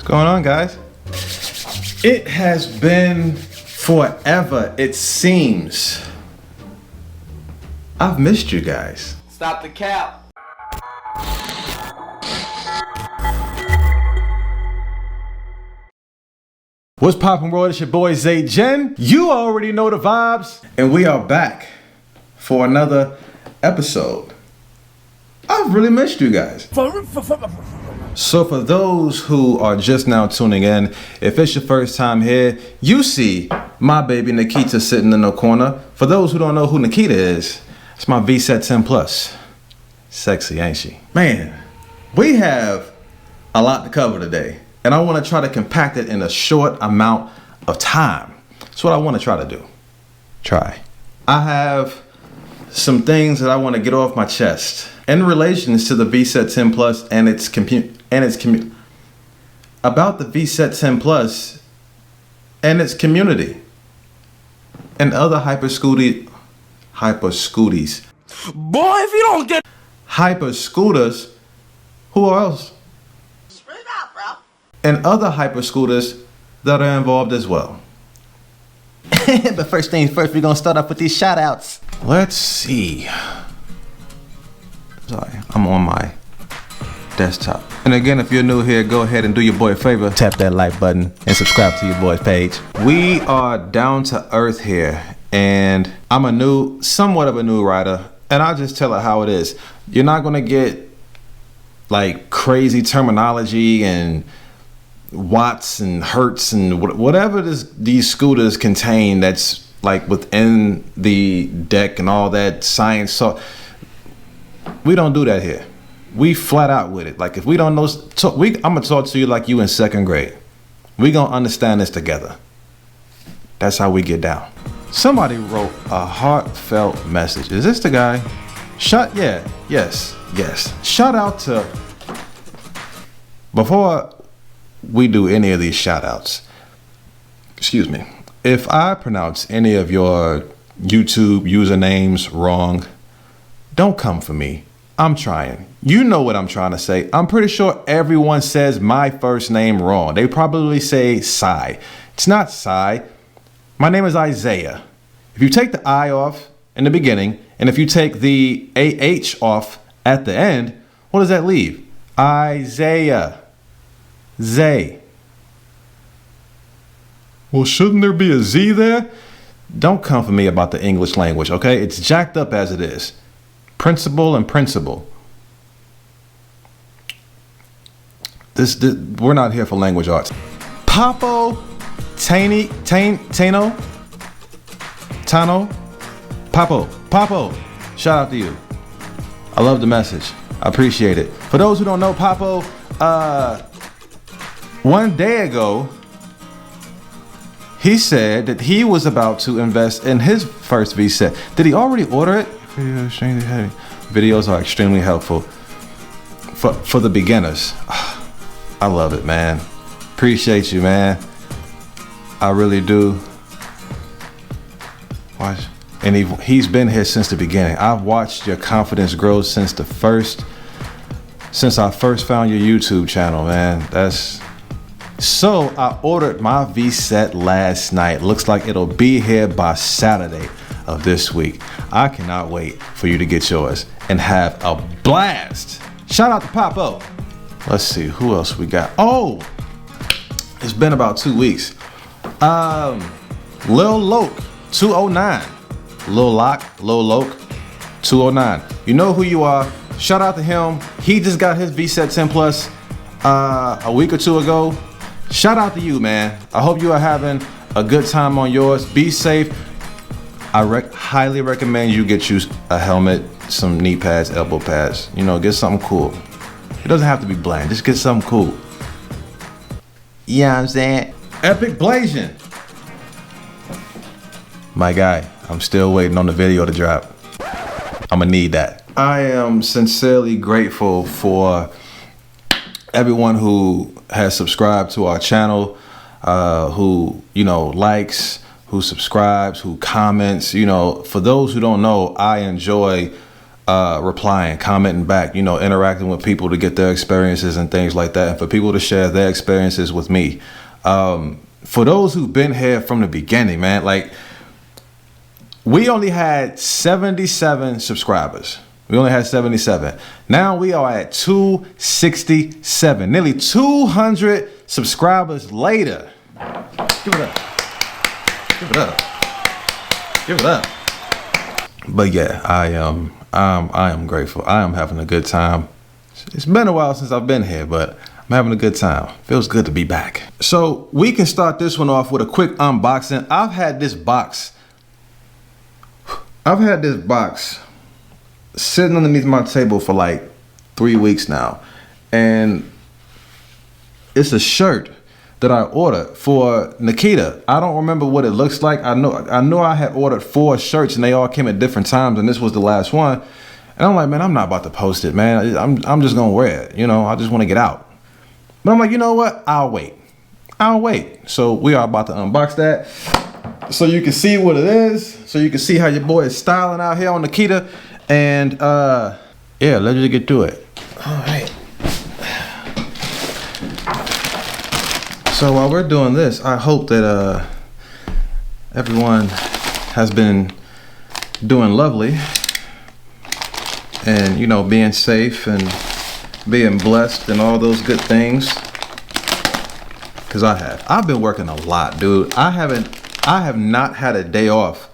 going on, guys? It has been forever, it seems. I've missed you guys. Stop the cap. What's poppin', world? It's your boy Zay Jen. You already know the vibes. And we are back for another episode. I've really missed you guys. So for those who are just now tuning in, if it's your first time here, you see my baby Nikita sitting in the corner. For those who don't know who Nikita is, it's my VSETT 10 Plus. Sexy, ain't she? Man, we have a lot to cover today, and I want to try to compact it in a short amount of time. That's what I want to try to do. I have some things that I want to get off my chest in relations to the VSETT 10 Plus and its about the VSETT 10 Plus and its community and other hyper scooties. Boy, if you don't get Hyper scooters, who else? Spit it out, bro. And other hyper scooters that are involved as well. But first things first, we're gonna start off with these shout outs. Let's see. Sorry, I'm on my desktop. And again, if you're new here, go ahead and do your boy a favor. Tap that like button and subscribe to your boy's page. We are down to earth here, and I'm somewhat of a new writer, and I'll just tell it how it is. You're not gonna get like crazy terminology and watts and hertz and whatever these scooters contain that's like within the deck and all that science. So we don't do that here. We flat out with it. Like if we don't know, I'm gonna talk to you like you in second grade. We gonna understand this together. That's how we get down. Somebody wrote a heartfelt message. Is this the guy? Yes. Shout out to, before we do any of these shout outs, excuse me, if I pronounce any of your YouTube usernames wrong, don't come for me. I'm trying. You know what I'm trying to say. I'm pretty sure everyone says my first name wrong. They probably say Sai. It's not Sai. My name is Isaiah. If you take the I off in the beginning, and if you take the AH off at the end, what does that leave? Isaiah. Zay. Well, shouldn't there be a Z there? Don't come for me about the English language, okay? It's jacked up as it is. Principle and principle. This we're not here for language arts. Tano, Papo, shout out to you. I love the message. I appreciate it. For those who don't know, Papo, one day ago, he said that he was about to invest in his first VSETT. Did he already order it? Videos are extremely helpful for the beginners. I love it, man. Appreciate you, man. I really do. Watch. And he's been here since the beginning. I've watched your confidence grow since I first found your YouTube channel, man. So I ordered my VSETT last night. Looks like it'll be here by Saturday of this week. I cannot wait for you to get yours and have a blast. Shout out to Papo. Let's see who else we got. Oh, it's been about 2 weeks. Lil Loke 209. Lil Loke 209. You know who you are. Shout out to him. He just got his VSETT 10 Plus a week or two ago. Shout out to you, man. I hope you are having a good time on yours. Be safe. I highly recommend you get you a helmet, some knee pads, elbow pads. You know, get something cool. It doesn't have to be bland. Just get something cool. You know what I'm saying? Epic Blazing. My guy, I'm still waiting on the video to drop. I'ma need that. I am sincerely grateful for everyone who has subscribed to our channel, who, likes, who subscribes, who comments. For those who don't know, I enjoy replying, commenting back, you know, interacting with people to get their experiences and things like that, and for people to share their experiences with me. For those who've been here from the beginning, man, like, we only had 77 subscribers. We only had 77. Now we are at 267. Nearly 200 subscribers later. Give it up. Give it up. Give it up. But yeah, I am grateful. I am having a good time. It's been a while since I've been here, but I'm having a good time. Feels good to be back. So we can start this one off with a quick unboxing. I've had this box sitting underneath my table for like 3 weeks now, and it's a shirt that I ordered for Nikita. I don't remember what it looks like. I know I had ordered 4 shirts and they all came at different times, and this was the last one. And I'm like, man, I'm not about to post it, man. I'm just gonna wear it, you know. I just want to get out. But I'm like, you know what? I'll wait. So we are about to unbox that, so you can see what it is, so you can see how your boy is styling out here on Nikita. And yeah, let's just get to it. All right. So while we're doing this, I hope that everyone has been doing lovely and, you know, being safe and being blessed and all those good things. Cause I've been working a lot, dude. I have not had a day off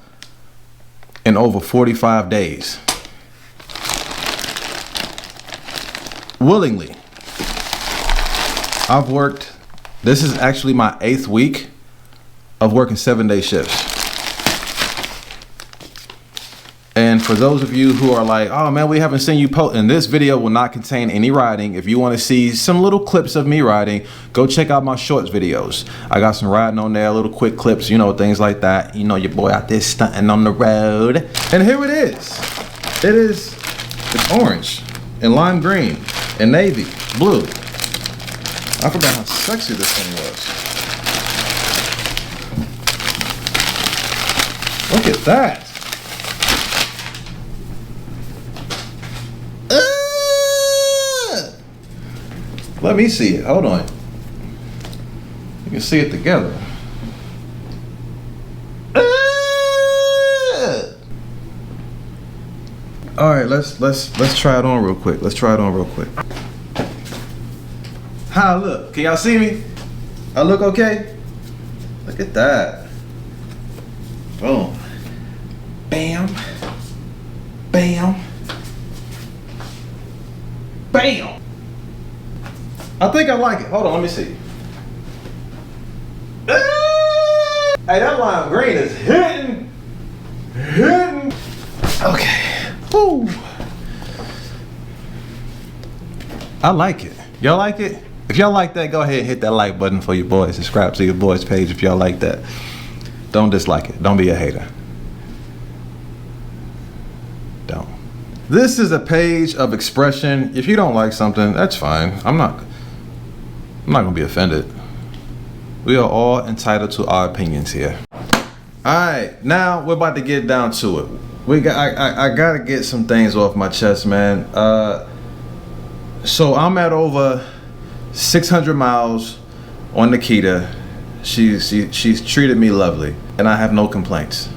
in over 45 days. Willingly. I've worked, this is actually my 8th week of working 7-day shifts. And for those of you who are like, oh man, we haven't seen you post, and this video will not contain any riding. If you want to see some little clips of me riding, go check out my shorts videos. I got some riding on there, little quick clips, you know, things like that. You know, your boy out there stunting on the road. And here it is. It's orange and lime green and navy blue. I forgot how sexy this thing was. Look at that. Let me see it. Hold on. You can see it together. All right, let's try it on real quick. How I look? Can y'all see me? I look okay? Look at that. Boom. Bam. Bam. Bam. I think I like it. Hold on, let me see. Hey, that lime green is hitting. Okay. Woo. I like it. Y'all like it? If y'all like that, go ahead and hit that like button for your boy. Subscribe to your boy's page if y'all like that. Don't dislike it. Don't be a hater. Don't. This is a page of expression. If you don't like something, that's fine. I'm not gonna be offended. We are all entitled to our opinions here. Alright, now we're about to get down to it. I gotta get some things off my chest, man. So I'm at over 600 miles on Nikita. She's treated me lovely, and I have no complaints.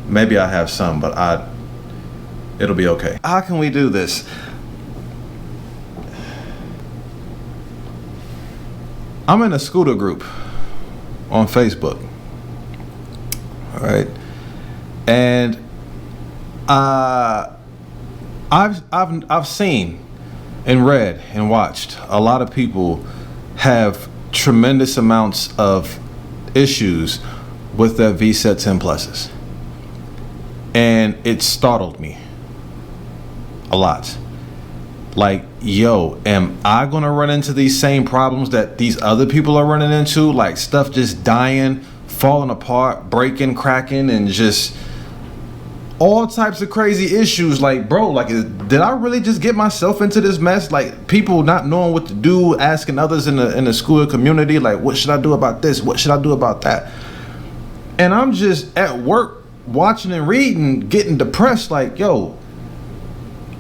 Maybe I have some, but it'll be okay. How can we do this? I'm in a scooter group on Facebook. All right, and I've seen and read and watched a lot of people have tremendous amounts of issues with their VSETT 10 pluses, and it startled me a lot. Like, yo, am I gonna run into these same problems that these other people are running into? Like stuff just dying, falling apart, breaking, cracking, and just all types of crazy issues. Like, bro, like, did I really just get myself into this mess? Like, people not knowing what to do, asking others in the school community, like, what should I do about this? What should I do about that? And I'm just at work watching and reading, getting depressed. Like, yo,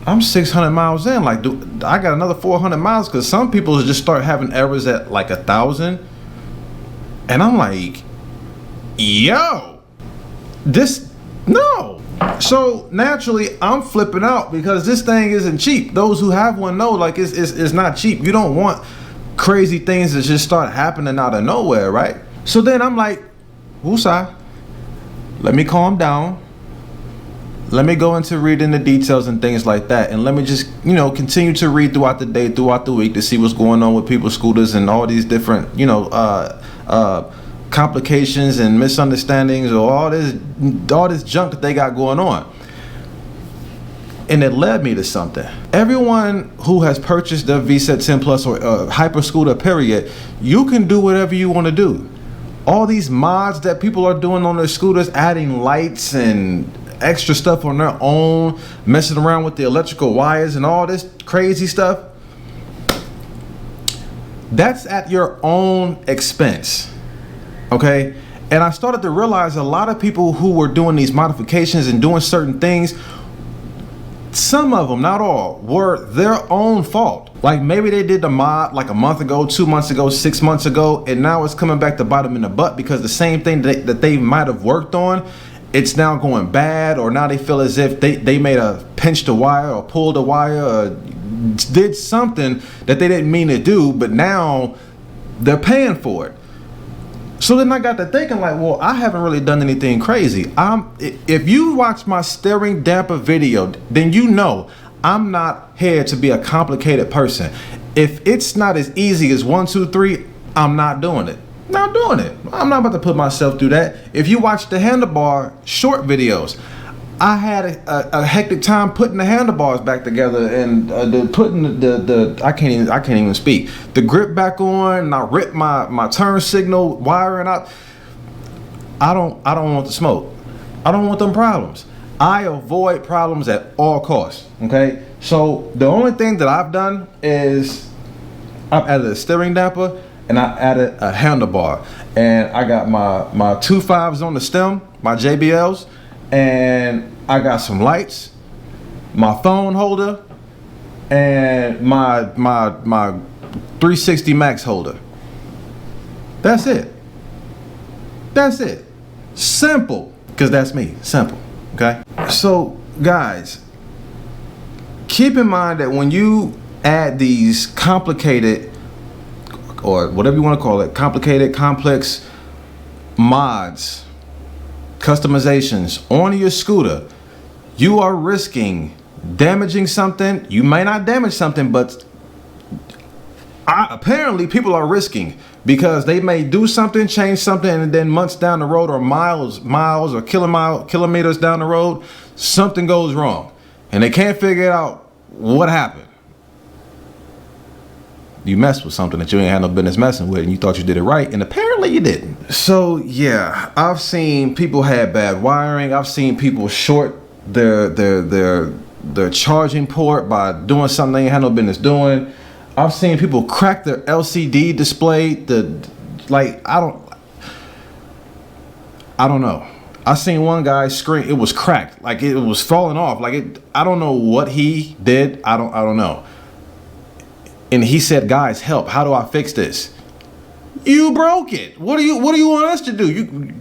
I'm 600 miles in. Like, I got another 400 miles, because some people just start having errors at like 1,000. And I'm like, yo, no. So naturally, I'm flipping out, because this thing isn't cheap. Those who have one know, like, it's not cheap. You don't want crazy things that just start happening out of nowhere, right? So then I'm like, woosah, let me calm down. Let me go into reading the details and things like that, and let me just, continue to read throughout the day, throughout the week, to see what's going on with people's scooters and all these different, complications and misunderstandings, or all this junk that they got going on. And it led me to something. Everyone who has purchased the VSETT 10 Plus or Hyper Scooter period, you can do whatever you want to do. All these mods that people are doing on their scooters, adding lights and extra stuff on their own, messing around with the electrical wires and all this crazy stuff, that's at your own expense, okay? And I started to realize a lot of people who were doing these modifications and doing certain things, some of them, not all, were their own fault. Like, maybe they did the mod like a month ago, 2 months ago, 6 months ago, and now it's coming back to bite them in the butt, because the same thing that they might have worked on, it's now going bad, or now they feel as if they made a pinch the wire or pulled the wire or did something that they didn't mean to do, but now they're paying for it. So then I got to thinking, like, well, I haven't really done anything crazy. If you watch my steering damper video, then you know I'm not here to be a complicated person. If it's not as easy as 1, 2, 3, I'm not doing it. Not doing it. I'm not about to put myself through that. If you watch the handlebar short videos, I had a hectic time putting the handlebars back together and putting the I can't even speak, the grip back on, and I ripped my turn signal wiring up. I don't want the smoke. I don't want them problems. I avoid problems at all costs. Okay, so the only thing that I've done is I've added a steering damper, and I added a handlebar, and I got my 2.5s on the stem, my JBLs, and I got some lights, my phone holder, and my 360 max holder. That's it. That's it. Simple, because that's me. Simple. Okay. So guys, keep in mind that when you add these complicated, or whatever you want to call it, complicated, complex mods, customizations on your scooter, you are risking damaging something. You may not damage something, but apparently people are risking, because they may do something, change something, and then months down the road, or miles or kilometers down the road, something goes wrong and they can't figure out what happened. You messed with something that you ain't had no business messing with, and you thought you did it right, and apparently you didn't. So yeah, I've seen people have bad wiring. I've seen people short their charging port by doing something they ain't had no business doing. I've seen people crack their LCD display. I don't know. I seen one guy scream. It was cracked, like it was falling off. I don't know what he did. I don't know. And he said, "Guys, help! How do I fix this?" You broke it. What do you want us to do?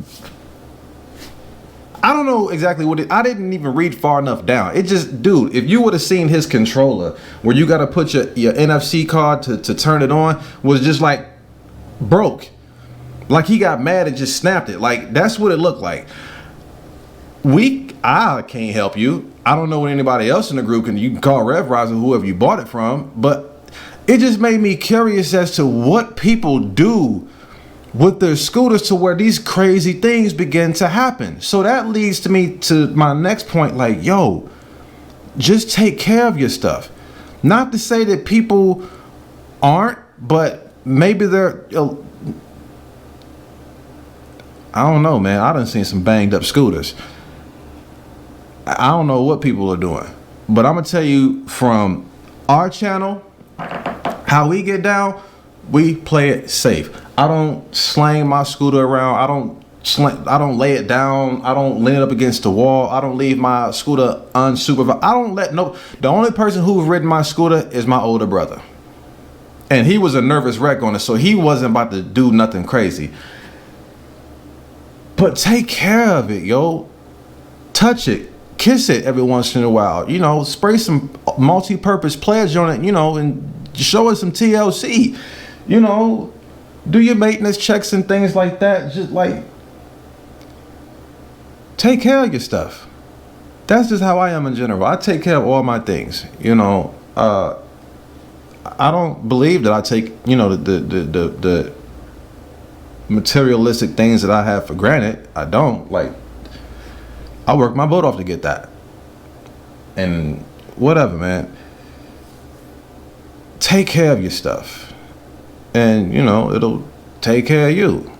I don't know exactly what I didn't even read far enough down. It just, dude, if you would have seen his controller, where you got to put your NFC card to turn it on, was just like broke. Like he got mad and just snapped it. Like that's what it looked like. I can't help you. I don't know what anybody else in the group can. You can call RevRise or whoever you bought it from, but it just made me curious as to what people do with their scooters to where these crazy things begin to happen. So that leads me to my next point, like, yo, just take care of your stuff. Not to say that people aren't, but maybe they're, I don't know, man. I done seen some banged up scooters. I don't know what people are doing, but I'm gonna tell you from our channel, how we get down, we play it safe. I don't slang my scooter around. I don't I don't lay it down. I don't lean it up against the wall. I don't leave my scooter unsupervised. I don't let no. The only person who's ridden my scooter is my older brother, and he was a nervous wreck on it, so he wasn't about to do nothing crazy. But take care of it, yo. Touch it, kiss it every once in a while. You know, spray some multi-purpose pledge on it. You know, and show it some TLC. You know, do your maintenance checks and things like that. Just like take care of your stuff. That's just how I am in general. I take care of all my things. You know, I don't believe that I take, you know, the materialistic things that I have for granted. I don't. Like, I work my butt off to get that. And whatever, man. Take care of your stuff. And, you know, it'll take care of you.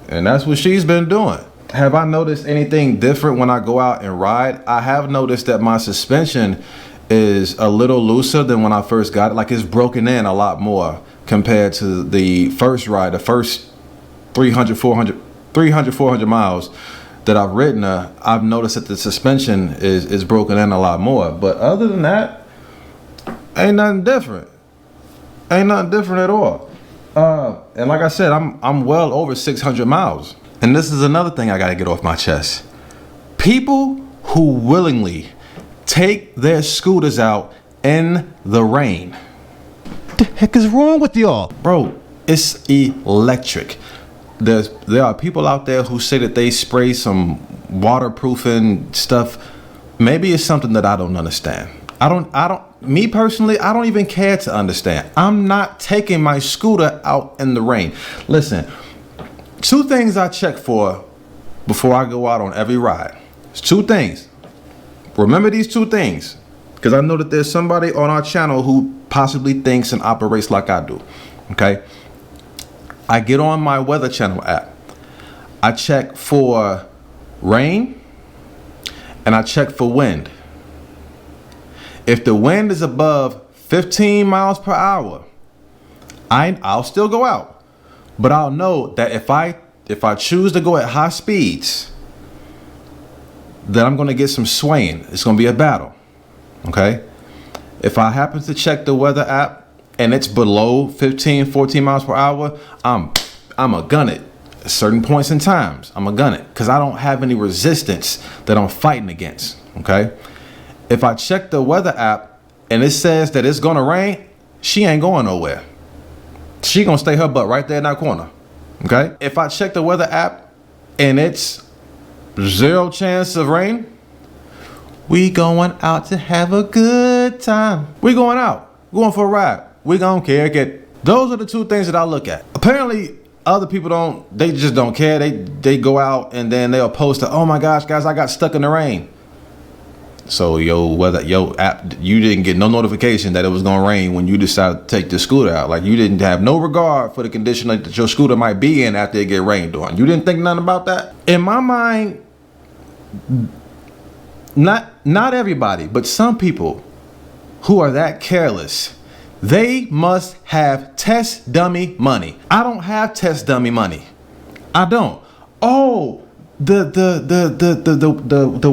And that's what she's been doing. Have I noticed anything different when I go out and ride? I have noticed that my suspension is a little looser than when I first got it. Like, it's broken in a lot more compared to the first ride, the first 300, 400 miles that I've ridden. I've noticed that the suspension is broken in a lot more. But other than that, ain't nothing different. Ain't nothing different at all. And like I said, I'm well over 600 miles. And this is another thing I gotta get off my chest. People who willingly take their scooters out in the rain. What the heck is wrong with y'all? Bro, it's electric. There are people out there who say that they spray some waterproofing stuff. Maybe it's something that I don't understand. Me personally, I don't even care to understand. I'm not taking my scooter out in the rain. Listen, two things I check for before I go out on every ride. It's two things. Remember these two things, because I know that there's somebody on our channel who possibly thinks and operates like I do. Okay? I get on my Weather Channel app. I check for rain and I check for wind. If the wind is above 15 miles per hour, I'll still go out. But I'll know that if I choose to go at high speeds, then I'm going to get some swaying. It's going to be a battle. Okay? If I happen to check the weather app and it's below 15, 14 miles per hour, I'm a gun it. At certain points in times, I'm a gun it, because I don't have any resistance that I'm fighting against. Okay? If I check the weather app and it says that it's gonna rain, she ain't going nowhere. She gonna stay her butt right there in that corner. Okay? If I check the weather app and it's 0 chance of rain, we going out to have a good time. We going out. We're going for a ride. We gonna get. Those are the two things that I look at. Apparently, other people don't. They just don't care. They go out and then they'll post, oh my gosh, guys, I got stuck in the rain. So yo app, you didn't get no notification that it was gonna rain when you decided to take the scooter out. Like, you didn't have no regard for the condition that your scooter might be in after it get rained on. You didn't think nothing about that. In my mind, not everybody, but some people who are that careless, they must have test dummy money. I don't have test dummy money. I don't. Oh, the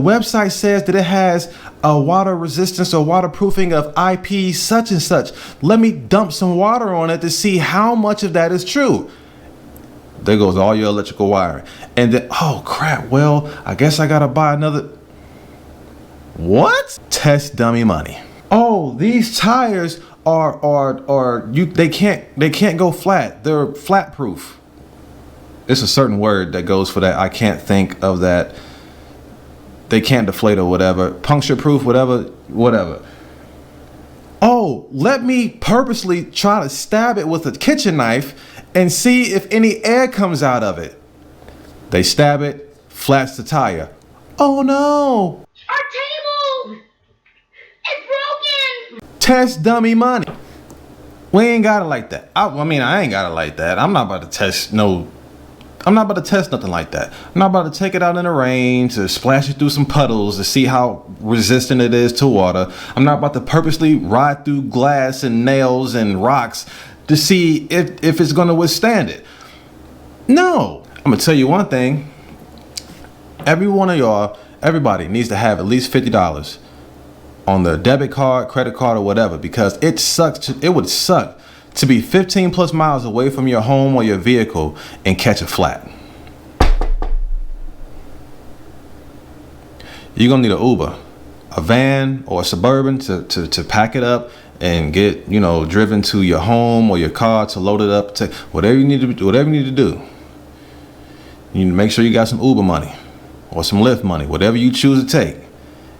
website says that it has a water resistance or waterproofing of IP such and such. Let me dump some water on it to see how much of that is true. There goes all your electrical wiring. And then, oh crap, well, I guess I gotta buy another. What? Test dummy money. Oh, these tires they can't go flat. They're flat proof. It's a certain word that goes for that. I can't think of that. They can't deflate or whatever. Puncture proof, whatever. Oh, let me purposely try to stab it with a kitchen knife and see if any air comes out of it. They stab it, flats the tire. Oh no! Our table! It's broken! Test dummy money. We ain't got it like that. I ain't got it like that. I'm not about to test nothing like that. I'm not about to take it out in the rain to splash it through some puddles to see how resistant it is to water. I'm not about to purposely ride through glass and nails and rocks to see if it's going to withstand it. No. I'm going to tell you one thing. Every one of y'all, everybody needs to have at least $50 on the debit card, credit card, or whatever, because it would suck to be 15 plus miles away from your home or your vehicle and catch a flat. You're gonna need an Uber, a van, or a Suburban to pack it up and get, you know, driven to your home, or your car to load it up, to whatever you need to do. Whatever you need to do. You need to make sure you got some Uber money or some Lyft money, whatever you choose to take,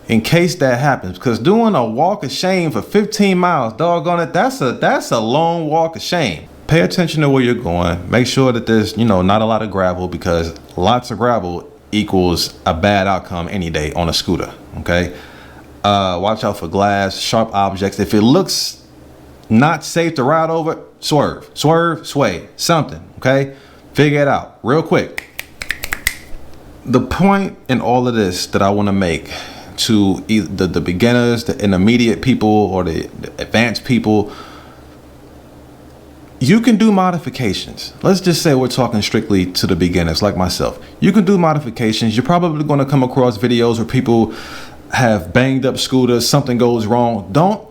in case that happens. Because doing a walk of shame for 15 miles, doggone it, that's a long walk of shame. Pay attention to where you're going. Make sure that there's, you know, not a lot of gravel, because lots of gravel equals a bad outcome any day on a scooter. Okay. Watch out for glass, sharp objects. If it looks not safe to ride over, swerve, sway, something. Okay. Figure it out real quick. The point in all of this that I want to make to either the beginners, the intermediate people, or the advanced people, you can do modifications. Let's just say we're talking strictly to the beginners like myself. You can do modifications. You're probably going to come across videos where people have banged up scooters, something goes wrong. Don't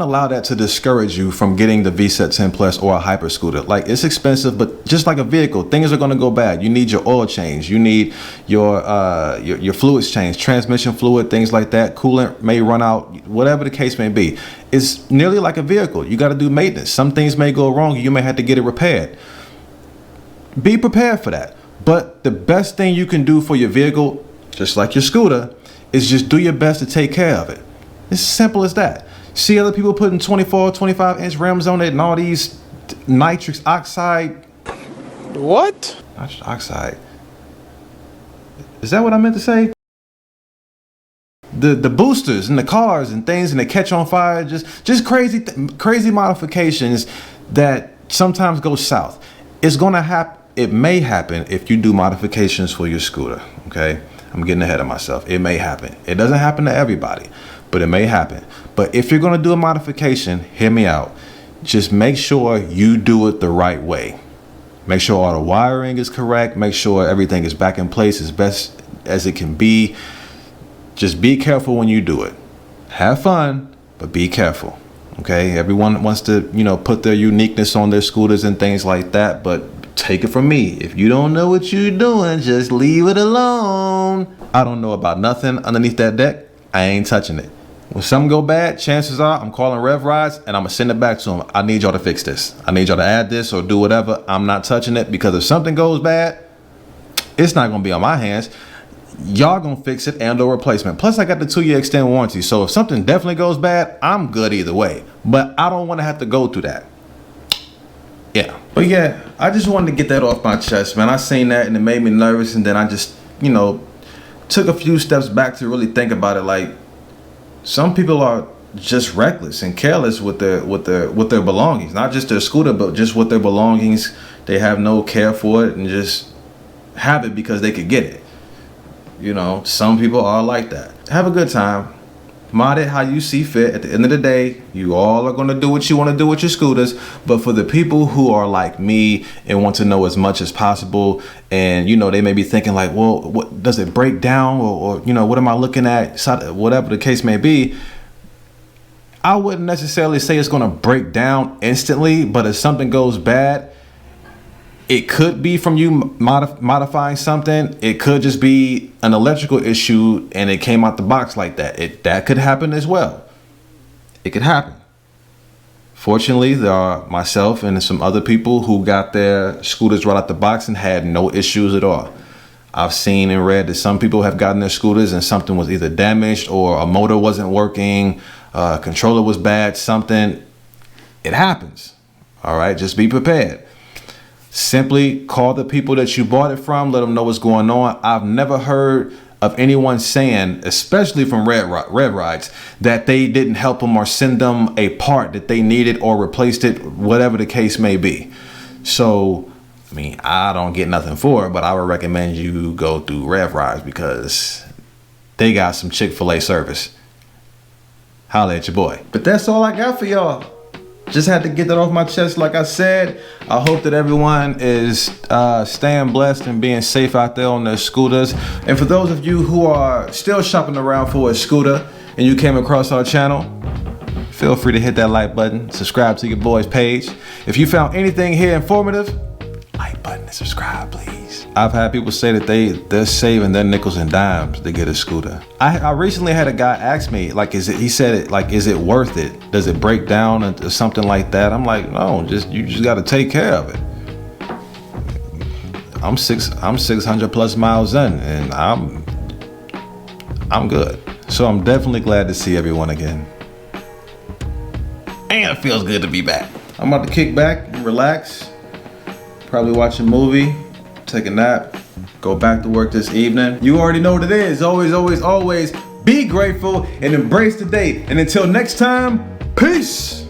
allow that to discourage you from getting the VSETT 10 Plus or a hyper scooter. Like, it's expensive, but just like a vehicle, things are going to go bad. You need your oil change. You need your fluids change, transmission fluid, things like that. Coolant may run out, whatever the case may be. It's nearly like a vehicle. You got to do maintenance. Some things may go wrong. You may have to get it repaired. Be prepared for that. But the best thing you can do for your vehicle, just like your scooter, is just do your best to take care of it. It's as simple as that. See other people putting 24, 25-inch rims on it and all these nitrous oxide. What? Nitrous oxide. Is that what I meant to say? The boosters in the cars and things, and they catch on fire. Just crazy modifications that sometimes go south. It's gonna happen. It may happen if you do modifications for your scooter. Okay, I'm getting ahead of myself. It may happen. It doesn't happen to everybody, but it may happen. But if you're going to do a modification, hear me out. Just make sure you do it the right way. Make sure all the wiring is correct. Make sure everything is back in place as best as it can be. Just be careful when you do it. Have fun, but be careful. Okay? Everyone wants to, you know, put their uniqueness on their scooters and things like that, but take it from me. If you don't know what you're doing, just leave it alone. I don't know about nothing underneath that deck. I ain't touching it. When something go bad, chances are I'm calling Rev Rides and I'm gonna send it back to them. I need y'all to fix this. I need y'all to add this or do whatever. I'm not touching it, because if something goes bad, it's not gonna be on my hands. Y'all gonna fix it and or replacement. Plus, I got the 2-year extended warranty. So if something definitely goes bad, I'm good either way. But I don't want to have to go through that. Yeah. But yeah, I just wanted to get that off my chest, man. I seen that and it made me nervous, and then I just, you know, took a few steps back to really think about it. Like, some people are just reckless and careless with their belongings, not just their scooter, but just with their belongings. They have no care for it and just have it because they could get it. You know, some people are like that. Have a good time. Mod it how you see fit. At the end of the day, you all are going to do what you want to do with your scooters. But for the people who are like me and want to know as much as possible, and, you know, they may be thinking like, well, what does it break down? Or you know, what am I looking at? Whatever the case may be. I wouldn't necessarily say it's going to break down instantly, but if something goes bad, it could be from you modifying something. It could just be an electrical issue and it came out the box like that. That could happen as well. It could happen. Fortunately, there are myself and some other people who got their scooters right out the box and had no issues at all. I've seen and read that some people have gotten their scooters and something was either damaged or a motor wasn't working, controller was bad, something. It happens. All right, just be prepared. Simply call the people that you bought it from, let them know what's going on. I've never heard of anyone saying, especially from Red Rides, that they didn't help them or send them a part that they needed or replaced it, whatever the case may be. So, I mean, I don't get nothing for it, but I would recommend you go through Rev Rides because they got some Chick-fil-A service. Holla at your boy. But that's all I got for y'all. just had to get that off my chest. Like I said, I hope that everyone is staying blessed and being safe out there on their scooters. And for those of you who are still shopping around for a scooter and you came across our channel, feel free to hit that like button, subscribe to your boy's page. If you found anything here informative, like button and subscribe, please. I've had people say that they're saving their nickels and dimes to get a scooter. I recently had a guy ask me, like, is it worth it? Does it break down or something like that? I'm like, no, you just got to take care of it. I'm 600 plus miles in, and I'm good. So I'm definitely glad to see everyone again. And it feels good to be back. I'm about to kick back and relax. Probably watch a movie, take a nap, go back to work this evening. You already know what it is. Always be grateful and embrace the day. And until next time, peace.